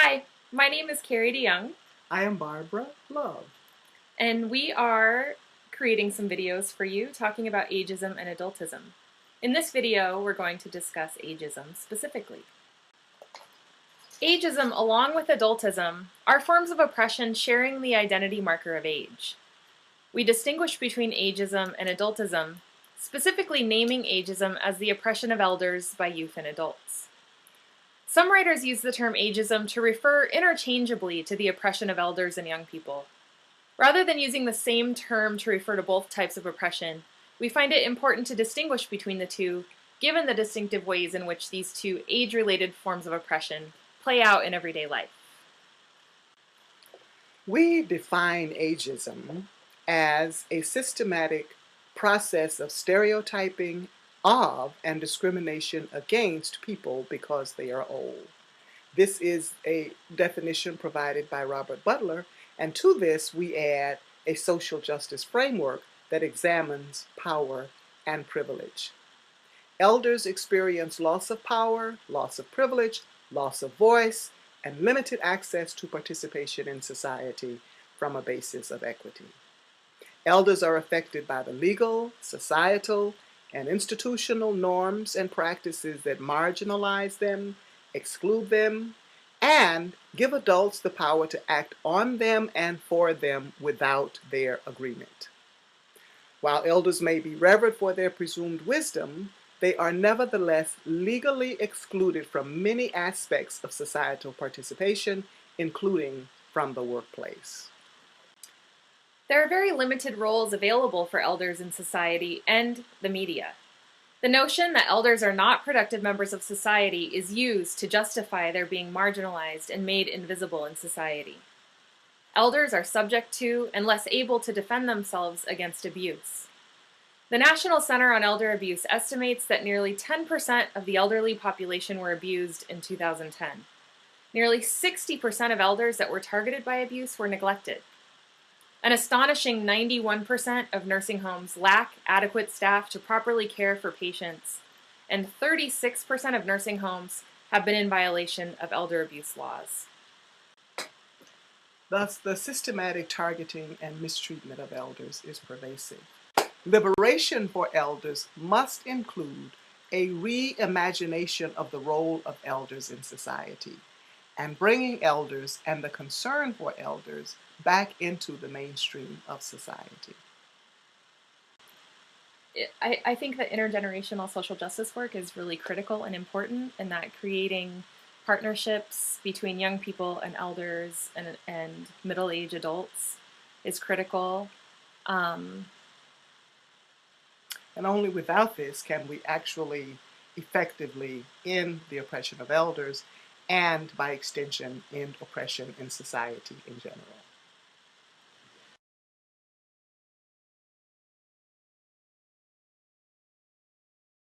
Hi, my name is Carrie DeYoung, I am Barbara Love. and we are creating some videos for you talking about ageism and adultism. In this video, we're going to discuss ageism specifically. Ageism, along with adultism, are forms of oppression sharing the identity marker of age. We distinguish between ageism and adultism, specifically naming ageism as the oppression of elders by youth and adults. Some writers use the term ageism to refer interchangeably to the oppression of elders and young people. Rather than using the same term to refer to both types of oppression, we find it important to distinguish between the two, given the distinctive ways in which these two age-related forms of oppression play out in everyday life. We define ageism as a systematic process of stereotyping of and discrimination against people because they are old. This is a definition provided by Robert Butler, and to this we add a social justice framework that examines power and privilege. Elders experience loss of power, loss of privilege, loss of voice, and limited access to participation in society from a basis of equity. Elders are affected by the legal, societal, and institutional norms and practices that marginalize them, exclude them, and give adults the power to act on them and for them without their agreement. While elders may be revered for their presumed wisdom, they are nevertheless legally excluded from many aspects of societal participation, including from the workplace. There are very limited roles available for elders in society and the media. The notion that elders are not productive members of society is used to justify their being marginalized and made invisible in society. Elders are subject to and less able to defend themselves against abuse. The National Center on Elder Abuse estimates that nearly 10% of the elderly population were abused in 2010. Nearly 60% of elders that were targeted by abuse were neglected. An astonishing 91% of nursing homes lack adequate staff to properly care for patients, and 36% of nursing homes have been in violation of elder abuse laws. Thus, the systematic targeting and mistreatment of elders is pervasive. Liberation for elders must include a reimagination of the role of elders in society and bringing elders and the concern for elders back into the mainstream of society. I think that intergenerational social justice work is really critical and important, and that creating partnerships between young people and elders and middle-aged adults is critical. And only without this can we actually effectively end the oppression of elders and, by extension, end oppression in society in general.